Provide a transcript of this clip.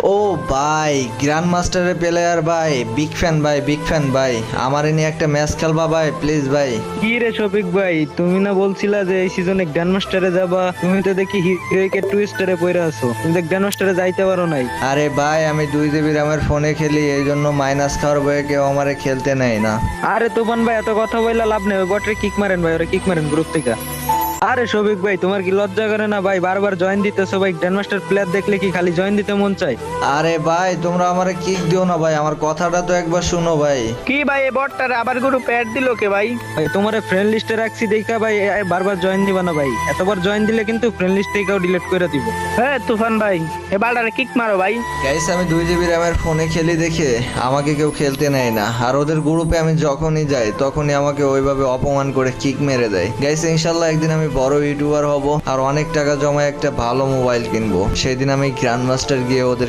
ও ভাই, গ্র্যান্ড মাস্টারের প্লেয়ার ভাই, বিগ ফ্যান ভাই, বিগ ফ্যান ভাই। আমার এ নিয়ে একটা ম্যাচ খেলবা ভাই, প্লিজ ভাই। কি রে শফিক ভাই, তুমি না বলছিলা যে এই সিজনে গ্র্যান্ড মাস্টারে যাবা? তুমি তো দেখি হিরোইকে টুইস্টারে পইরা আছো, তুমি তো গ্র্যান্ড মাস্টারে যাইতে পারো নাই। আরে ভাই, আমি 2 জিবি র্যামের ফোনে খেলি, এই জন্য মাইনাস খাওয়ার ভয়ে কেউ আমারে খেলতে নেয় না। আরে তুফান ভাই, এত কথা বললা লাভ নেই, ওই বটরে কিক মারেন ভাই, ওরা কিক মারেন গ্রুপ থেকে। আরে শফিক ভাই, তোমার কি লজ্জা করে না ভাই? বারবার জয়েন দিতেছো ভাই, গ্র্যান্ড মাস্টার প্লেয়ার দেখলে কি খালি জয়েন দিতে মন চায়? আরে ভাই, তোমরা আমারে কিক দিও না ভাই, আমার কথাটা তো একবার শুনো ভাই। কি ভাই, এই বটটার আবার গ্রুপে অ্যাড দিল কে ভাই? ভাই তোমার ফ্রেন্ড লিস্টে রাখছি দেখা ভাই, বারবার জয়েন দিবা না ভাই, এতবার জয়েন দিলে কিন্তু ফ্রেন্ড লিস্ট থেকেও ডিলিট করে দিব। হ্যাঁ তুফান ভাই, এ বালটারে কিক মারো ভাই। গাইস, আমি 2 জিবি র্যামের ফোনে খেলি দেখে আমাকে কেউ খেলতে নেয় না, আর ওদের গ্রুপে আমি যখনই যাই তখনই আমাকে ওইভাবে অপমান করে কিক মেরে দেয়। গাইস, ইনশাল্লাহ একদিন আমি বড় ইউটিউবার হব আর অনেক টাকা জমায় একটা ভালো মোবাইল কিনবো, সেদিন আমি গ্র্যান্ড মাস্টার গিয়ে ওদের